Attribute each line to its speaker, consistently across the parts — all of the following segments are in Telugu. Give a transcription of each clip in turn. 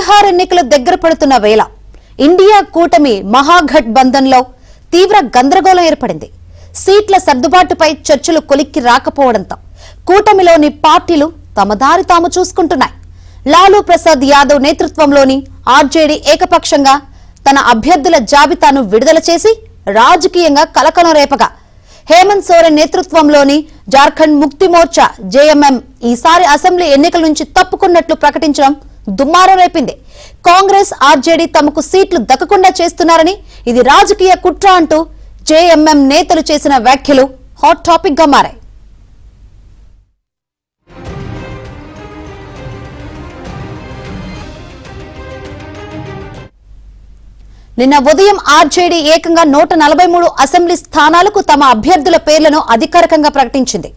Speaker 1: బీహార్ ఎన్నికలు దగ్గర పడుతున్న వేళ ఇండియా కూటమి మహాఘట్ బంధన్లో తీవ్ర గందరగోళం ఏర్పడింది. సీట్ల సర్దుబాటుపై చర్చలు కొలిక్కి రాకపోవడంతో కూటమిలోని పార్టీలు తమ దారి తాము చూసుకుంటున్నాయి. లాలూ ప్రసాద్ యాదవ్ నేతృత్వంలోని ఆర్జేడీ ఏకపక్షంగా తన అభ్యర్థుల జాబితాను విడుదల చేసి రాజకీయంగా కలకలం రేపగా, హేమంత్ సోరెన్ నేతృత్వంలోని జార్ఖండ్ ముక్తి మోర్చా జేఎంఎం ఈసారి అసెంబ్లీ ఎన్నికల నుంచి తప్పుకున్నట్లు ప్రకటించడం దుమారం రేపింది. కాంగ్రెస్ ఆర్జేడీ తమకు సీట్లు దక్కకుండా చేస్తున్నారని, ఇది రాజకీయ కుట్ర అంటూ జేఎంఎం నేతలు చేసిన వ్యాఖ్యలు హాట్ టాపిక్ గా మారాయి. నిన్న ఉదయం ఆర్జేడీ ఏకంగా 143 అసెంబ్లీ స్థానాలకు తమ అభ్యర్థుల పేర్లను అధికారికంగా ప్రకటించింది.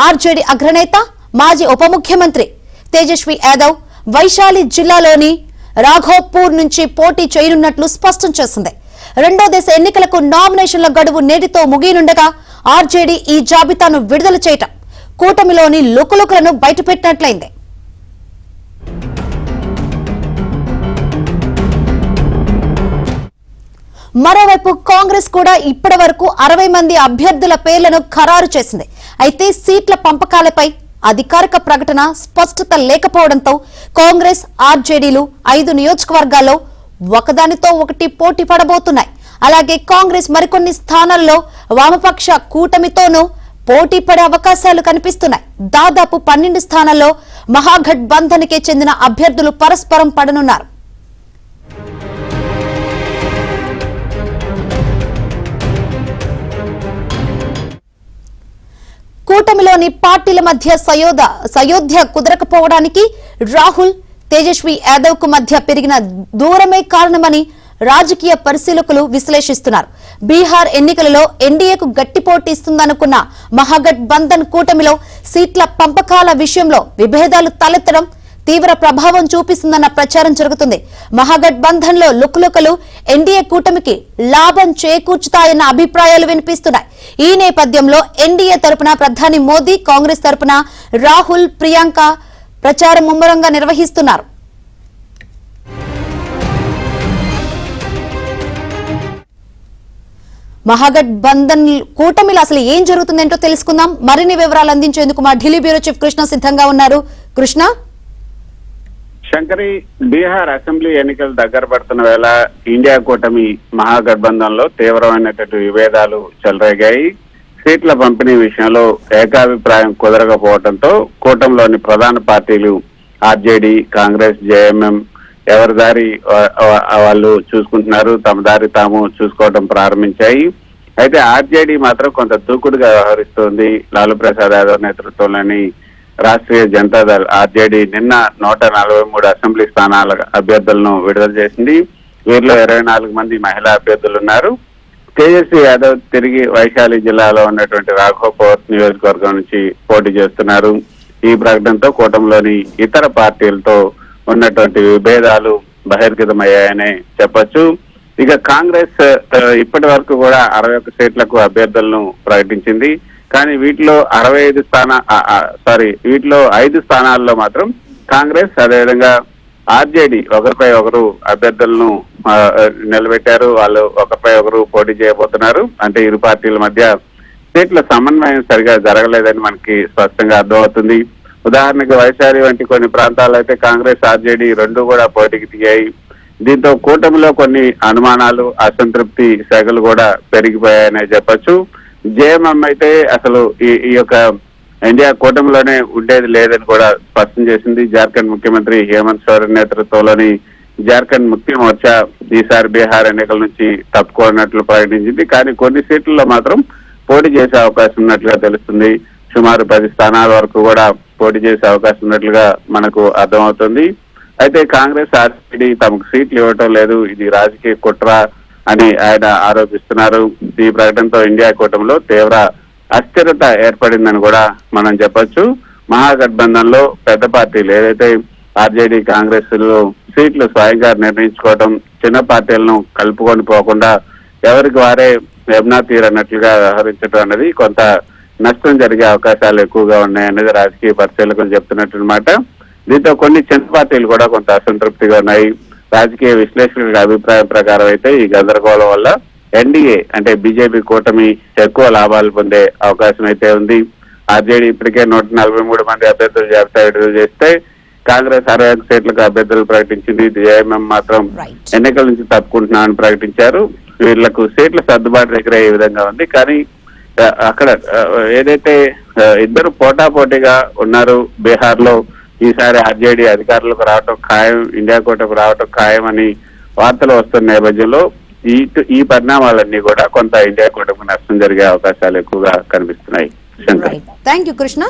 Speaker 1: ఆర్జేడీ అగ్రనేత మాజీ ఉప ముఖ్యమంత్రి తేజస్వి యాదవ్ వైశాలి జిల్లాలోని రాఘోపూర్ నుంచి పోటీ చేయనున్నట్లు స్పష్టం చేసింది. రెండో దశ ఎన్నికలకు నామినేషన్ల గడువు నేటితో ముగియనుండగా ఆర్జేడీ ఈ జాబితాను విడుదల చేయటం కూటమిలోని లుకలుకలను బయటపెట్టినట్లయింది. మరోవైపు కాంగ్రెస్ కూడా ఇప్పటి వరకు 60 మంది అభ్యర్థుల పేర్లను ఖరారు చేసింది. అయితే సీట్ల పంపకాలపై అధికారిక ప్రకటన స్పష్టత లేకపోవడంతో కాంగ్రెస్ ఆర్జేడీలు 5 నియోజకవర్గాల్లో ఒకదానితో ఒకటి పోటీ పడబోతున్నాయి. అలాగే కాంగ్రెస్ మరికొన్ని స్థానాల్లో వామపక్ష కూటమితోనూ పోటీ పడే అవకాశాలు కనిపిస్తున్నాయి. దాదాపు 12 స్థానాల్లో మహాఘట్ బంధన్కే చెందిన అభ్యర్థులు పరస్పరం పడనున్నారు. కూటమిలోని పార్టీల మధ్య సయోధ్య కుదరకపోవడానికి రాహుల్, తేజస్వి యాదవ్ కు మధ్య పెరిగిన దూరమే కారణమని రాజకీయ పరిశీలకులు విశ్లేషిస్తున్నారు. బీహార్ ఎన్నికలలో ఎన్డీఏకు గట్టి పోటీ ఇస్తుందనుకున్న మహాఘట్ బంధన్ కూటమిలో సీట్ల పంపకాల విషయంలో విభేదాలు తలెత్తడం తీవ్ర ప్రభావం చూపిస్తుందన్న ప్రచారం జరుగుతుంది. మహాఘట్ బంధన్ లో లుకలుకలు ఎన్డీఏ కూటమికి లాభం చేకూర్చుతాయన్న అభిప్రాయాలు వినిపిస్తున్నాయి. ఈ నేపథ్యంలో ఎన్డీఏ తరపున ప్రధాని మోదీ, కాంగ్రెస్ తరపున రాహుల్, ప్రియాంక ప్రచారం ముమ్మరంగా నిర్వహిస్తున్నారు. మహాఘట్ బంధన్ కూటమిలో అసలు ఏం జరుగుతుందేంటో తెలుసుకుందాం. మరిన్ని వివరాలు అందించేందుకు మా ఢిల్లీ బ్యూరో చీఫ్ కృష్ణ సిద్ధంగా ఉన్నారు. కృష్ణ,
Speaker 2: శంకరి, బీహార్ అసెంబ్లీ ఎన్నికలు దగ్గర పడుతున్న వేళ ఇండియా కూటమి మహాగఠబంధన్లో తీవ్రమైనటువంటి విభేదాలు చెలరేగాయి. సీట్ల పంపిణీ విషయంలో ఏకాభిప్రాయం కుదరకపోవడంతో కూటమిలోని ప్రధాన పార్టీలు ఆర్జేడీ, కాంగ్రెస్, జేఎంఎం ఎవరి దారి వాళ్ళు చూసుకుంటున్నారు, తమ దారి తాము చూసుకోవడం ప్రారంభించాయి. అయితే ఆర్జేడీ మాత్రం కొంత దూకుడుగా వ్యవహరిస్తోంది. లాలూ ప్రసాద్ యాదవ్ నేతృత్వంలోని రాష్ట్రీయ జనతాదళ్ ఆర్జేడీ నిన్న 143 అసెంబ్లీ స్థానాల అభ్యర్థులను విడుదల చేసింది. వీరిలో 24 మంది మహిళా అభ్యర్థులు ఉన్నారు. తేజస్వి యాదవ్ తిరిగి వైశాలి జిల్లాలో ఉన్నటువంటి రాఘోపూర్ నియోజకవర్గం నుంచి పోటీ చేస్తున్నారు. ఈ ప్రకటనతో కూటమిలోని ఇతర పార్టీలతో ఉన్నటువంటి విభేదాలు బహిర్గతమయ్యాయనే చెప్పొచ్చు. ఇక కాంగ్రెస్ ఇప్పటి వరకు కూడా 61 సీట్లకు అభ్యర్థులను ప్రకటించింది. కానీ వీటిలో 5 స్థానాల్లో మాత్రం కాంగ్రెస్, అదేవిధంగా ఆర్జేడీ ఒకరిపై ఒకరు అభ్యర్థులను నిలబెట్టారు. వాళ్ళు ఒకరిపై ఒకరు పోటీ చేయబోతున్నారు. అంటే ఇరు పార్టీల మధ్య సీట్ల సమన్వయం సరిగా జరగలేదని మనకి స్పష్టంగా అర్థమవుతుంది. ఉదాహరణకు వైశాలి వంటి కొన్ని ప్రాంతాల్లో అయితే కాంగ్రెస్, ఆర్జేడీ రెండు కూడా పోటీకి దిగాయి. దీంతో కూటమిలో కొన్ని అనుమానాలు, అసంతృప్తి సెగలు కూడా పెరిగిపోయాయనే చెప్పొచ్చు. జేఎంఎం అయితే అసలు ఈ యొక్క ఇండియా కూటమిలోనే ఉండేది లేదని కూడా స్పష్టం చేసింది. జార్ఖండ్ ముఖ్యమంత్రి హేమంత్ సోరెన్ నేతృత్వంలోని జార్ఖండ్ ముక్తి మోర్చా ఈసారి బీహార్ ఎన్నికల నుంచి తప్పుకోనట్లు ప్రకటించింది. కానీ కొన్ని సీట్లలో మాత్రం పోటీ చేసే అవకాశం ఉన్నట్లుగా తెలుస్తుంది. సుమారు 10 స్థానాల వరకు కూడా పోటీ చేసే అవకాశం ఉన్నట్లుగా మనకు అర్థమవుతుంది. అయితే కాంగ్రెస్, ఆర్జేడీ తమకు సీట్లు ఇవ్వటం లేదు, ఇది రాజకీయ కుట్ర అని ఆయన ఆరోపిస్తున్నారు. ఈ ప్రకటనతో ఇండియా కూటమిలో తీవ్ర అస్థిరత ఏర్పడిందని కూడా మనం చెప్పొచ్చు. మహాగఠబంధన్లో పెద్ద పార్టీలు ఏదైతే ఆర్జేడీ, కాంగ్రెస్ సీట్లు స్వయంగా నిర్ణయించుకోవడం, చిన్న పార్టీలను కలుపుకొని పోకుండా ఎవరికి వారే యమునా తీర్ అన్నట్లుగా వ్యవహరించడం అనేది కొంత నష్టం జరిగే అవకాశాలు ఎక్కువగా ఉన్నాయనేది రాజకీయ పరిశీలకులు చెప్తున్నట్టు అనమాట. దీంతో కొన్ని చిన్న పార్టీలు కూడా కొంత అసంతృప్తిగా ఉన్నాయి. రాజకీయ విశ్లేషకుల అభిప్రాయం ప్రకారం అయితే ఈ గందరగోళం వల్ల ఎన్డీఏ అంటే బీజేపీ కూటమి ఎక్కువ లాభాలు పొందే అవకాశం అయితే ఉంది. ఆర్జేడీ ఇప్పటికే 143 మంది అభ్యర్థుల జాబితా విడుదల చేస్తే కాంగ్రెస్ 61 సీట్లకు అభ్యర్థులు ప్రకటించింది. జేఎంఎం మాత్రం ఎన్నికల నుంచి తప్పుకుంటున్నామని ప్రకటించారు. వీళ్లకు సీట్ల సర్దుబాటు దగ్గర ఏ విధంగా ఉంది. కానీ అక్కడ ఏదైతే ఇద్దరు పోటాపోటీగా ఉన్నారు బీహార్ లో, ఈసారి ఆర్జేడీ అధికారులకు రావటం ఖాయం, ఇండియా కూటమికి రావటం ఖాయం అని వార్తలు వస్తున్న నేపథ్యంలో ఈ పరిణామాలన్నీ కూడా కొంత ఇండియా కూటమికి నష్టం జరిగే అవకాశాలు ఎక్కువగా కనిపిస్తున్నాయి.
Speaker 1: Thank you Krishna.